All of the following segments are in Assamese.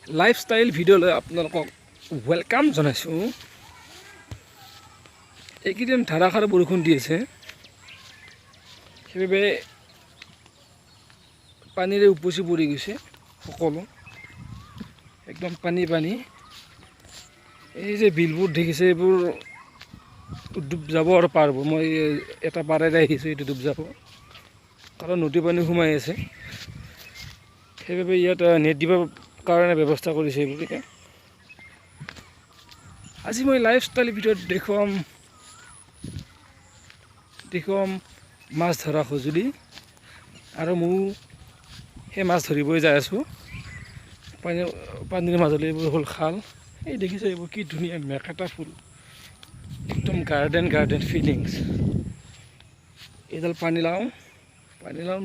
লাইফষ্টাইল ভিডিঅ'লৈ আপোনালোকক ৱেলকাম জনাইছোঁ। এইকেইদিন ধাৰাসাৰ বৰষুণ দি আছে, সেইবাবে পানীৰে উপচি পৰি গৈছে সকলো, একদম পানী। এই যে বিলবোৰ দেখিছে, এইবোৰ ডুব যাব আৰু পাৰব। মই এটা পাৰেৰে আহিছোঁ, এইটো ডুব যাব কাৰণ নদী পানী সোমাই আছে। সেইবাবে ইয়াত নেট দিবৰ কাৰণে ব্যৱস্থা কৰিছে এইবোৰ। আজি মই লাইফষ্টাইল ভিডিঅ'ত দেখুৱাম মাছ ধৰা সঁজুলি, আৰু মই সেই মাছ ধৰিবই যাই আছোঁ। পানীৰ মাজলৈ এইবোৰ হ'ল খাল। এই দেখিছে এইবোৰ কি ধুনীয়া মেকেটা ফুল, একদম গাৰ্ডেন ফিলিংছ। এইডাল পানীলাও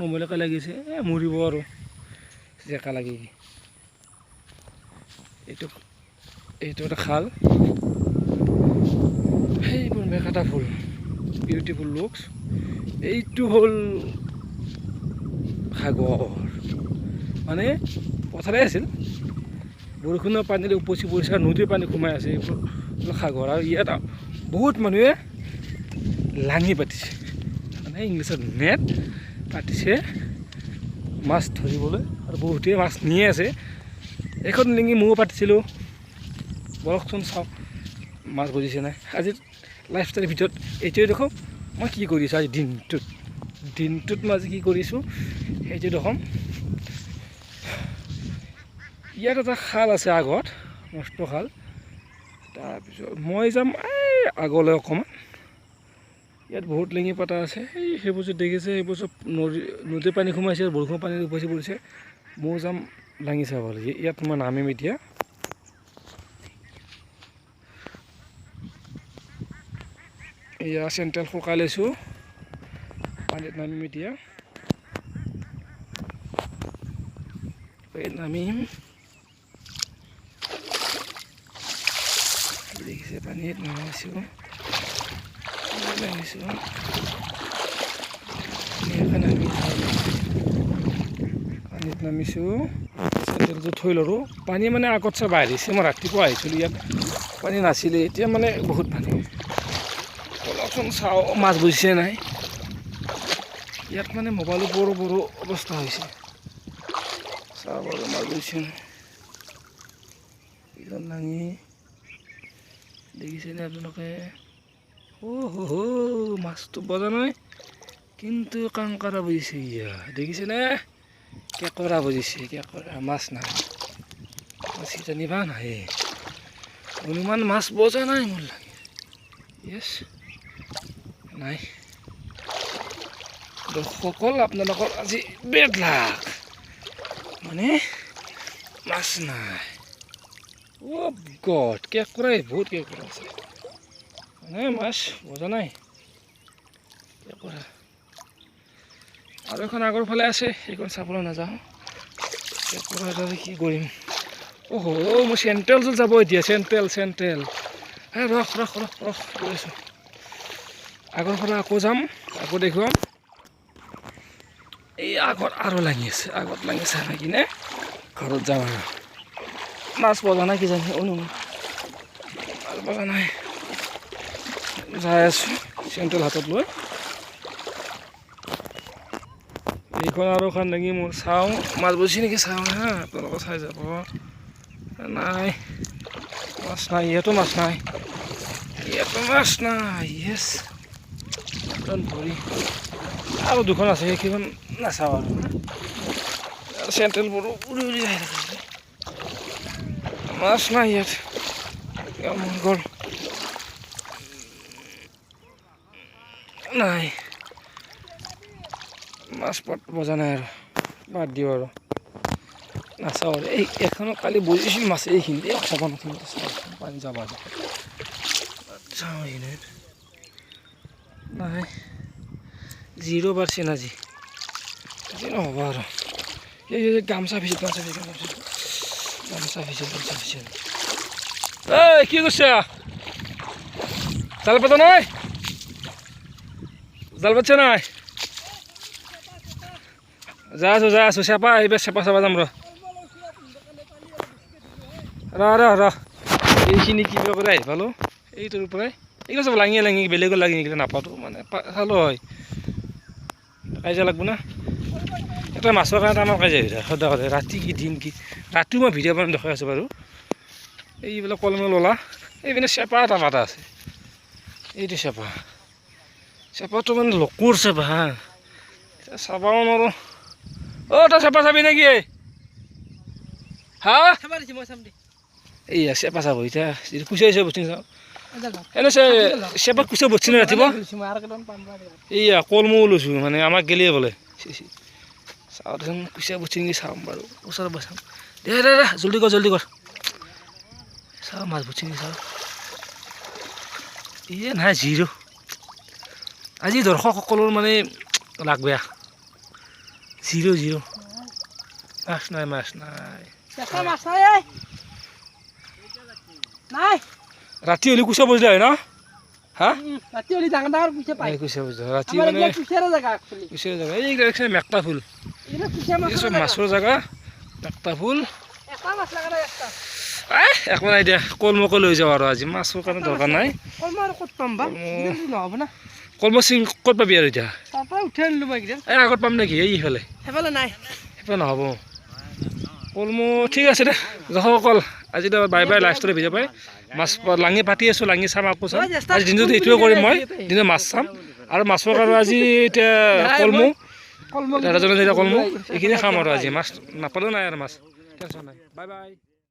নমলীয়াকৈ লাগিছে, মৰিব আৰু জেকা লাগি। এইটো এটা খাল, সেইবোৰ মেকেটা ফুল, বিউটিফুল লুকছ। এইটো হ'ল সাগৰ, মানে পথাৰে আছিল, বৰষুণৰ পানীৰে উপচি পৰিছে আৰু নদীৰ পানী সোমাই আছে। এইবোৰ সাগৰ, আৰু ইয়াত বহুত মানুহে লাঙি পাতিছে, মানে ইংলিছত নেট পাতিছে মাছ ধৰিবলৈ, আৰু বহুতেই মাছ নিয়ে আছে। এখন লিঙি ময়ো পাতিছিলোঁ, বৰকচোন চাওক মাছ বুজিছে নাই। আজি লাইফষ্টাইল ভিডিঅ'ত এইটোৱে দেখোঁ মই কি কৰিছোঁ আজি দিনটোত মই আজি কি কৰিছোঁ সেইটো দেখোন। ইয়াত এটা খাল আছে আগত, মস্ত খাল। তাৰপিছত মই যাম এই আগলৈ অকণমান, ইয়াত বহুত লিঙি পতা আছে। সেইবোৰ যে দেখিছে, সেইবোৰ চব নদীৰ পানী সোমাইছে, বৰষুণৰ পানী উপচি পৰিছে। ময়ো যাম লাঙি চাবলৈ। ইয়াত মই নামিম এতিয়া। এয়া চেণ্ট্ৰেল শুকাই লৈছোঁ, পানীত নামিম এতিয়া। নামিম, দেখিছে পানীত নামিছোঁ। পানীত নামিছোঁ, চেণ্ডেলযোৰ থৈ ল'লোঁ। পানী মানে আগত চাই বাঢ়িছে। মই ৰাতিপুৱা আহিছিলোঁ, ইয়াত পানী নাছিলে, এতিয়া মানে বহুত পানী। অলপচোন চাওঁ মাছ বুজিছে নাই। ইয়াত মানে মোবাইলো বড়ো অৱস্থা হৈছে। চাওঁ বাৰু মাছ বুজিছে নাই। একদম লাঙি দেখিছেনে আপোনালোকে? মাছটো বজা নাই, কিন্তু কাংকাৰা বুজিছে। ইয়া দেখিছেনে? কেঁকোৰা বুজিছে, কেঁকোৰা। মাছ নাই, মাছ জানিবা নাহে। অনুমান মাছ বজা নাই মোৰ লাগে। য়েছ, নাই। দৰ্শকসকল, আপোনালোকৰ আজি বেড লাক, মানে মাছ নাই। গড, কেঁকোৰাই বহুত কেঁকোৰা আছে, মানে মাছ বজা নাই। কেঁকোৰা আৰু এখন আগৰ ফালে আছে, সেইখন চাবলৈ নাযাওঁ। কেঁকোৰা এটা কি কৰিম। মোৰ চেণ্ট্ৰেলযোৰ যাব এতিয়া। চেণ্ট্ৰেল ৰখ গৈ আছোঁ। আগৰ ফালে আকৌ যাম, আকৌ দেখুৱাম। এই আগত আৰু লাগি আছে, আগত লাগি চাই কিনে ঘৰত যাম আৰু। মাছ বজা নাই কিজানি, অনুমান মাছ বজা নাই। যাই আছোঁ চেণ্ট্ৰেল হাতত লৈ। এইখন আৰু এখন দাঙি মোৰ চাওঁ মাছ বজিছে নেকি, চাওঁ হা, আপোনালোকে চাই যাব। নাই, মাছ নাই, ইয়াতো মাছ নাই, য়েছ, একদম ভৰি। আৰু দুখন আছে, সেইকেইখন নাচাওঁ আৰু। চেণ্ট্ৰেলবোৰো উৰি যাই থাকে, মাছ নাই ইয়াত। মন গ'ল, নাই মাছ বজা নাই আৰু, বাদ দিওঁ আৰু নাচাওঁ আৰু। এই এখনো কালি বজিছিল মাছ, এইখিনি খাব নথিল পানী যাবা চাওঁ। নাই, 0% আজি নহ'ব আৰু। এই গামচা ভিজে, এই কি কৰিছা? জাল পাতা নাই, জাল পাতছে নাই? যা আছোঁ চেপা, এইবাৰ চেপা চাবা যাম ৰ। ৰ এইখিনি কিবা কৰি আহি পালোঁ এইটোৰ পৰাই এইটো চব লাঙি বেলেগৰ লাঙি এইকেইটা নাপাতো মানে চালোঁ হয় কাজিয়া লাগব না এটা মাছৰ কাৰণে আমাৰ কাজিয়া হৈ থাকে সদায় ৰাতি কি দিন কি ৰাতিও মই ভিডিঅ' বনাই দেখাই আছোঁ বাৰু এইবিলাক কলমল ওলা এইপিনে চেপা এটা মাতা আছে এইটো চেপাটো মানে লকুৰ চেপা হা চাবাও নোৱাৰোঁ তই চেপা চাবি নেকি হা এইয়া চেপা চাব এতিয়া কুচিয়া বস্তু চাওঁ এনে চেপাত কুচিয়া বস্তু নে ৰাতিপুৱা এইয়া কলমৌ লৈছোঁ মানে আমাক গেলিয়ে বোলে চাওঁ দেচোন কুচিয়া বস্তু নেকি চাম বাৰু ওচৰৰ পৰা চাম দে জল্দি কৰ চাওঁ মাছ বস্তু নেকি চাওঁ নাই জিৰ' আজি দৰ্শকসকলৰ মানে লাগ বেয়া জিৰ' মাছ নাই ৰাতি হ'লে কুচিয়া বজিলে হয় ন হা ৰাতি হ'লে ডাঙৰ কুচিয়া বজিলে ৰাতি মানে কুচিয়াৰ জেগা এইবিলাক মেকটা ফুল চব মাছৰ জেগা মেকটা ফুল একো নাই দিয়া কলমৌকে লৈ যাওঁ আৰু আজি মাছৰ কাৰণে দৰকাৰ নাই কলমৌ চিং ক'ত পাবি আৰু এতিয়া আগত পাম নেকি এইফালে নহ'ব কলমৌ ঠিক আছে দে দৰ্শকসকল আজি বাই লাষ্টতে ভিডিঅ' পাই মাছ লাঙি পাতি আছোঁ লাঙি চাম আকৌ চাম আজি দিনটোত এইটোৱে কৰিম মই দিনত মাছ চাম আৰু মাছৰ কাৰণে আজি এতিয়া কলমৌ দাদাজনে যেতিয়া কলমৌ এইখিনি খাম আৰু আজি মাছ নাপালেও নাই আৰু মাছ টেনশ্যন নাই বাই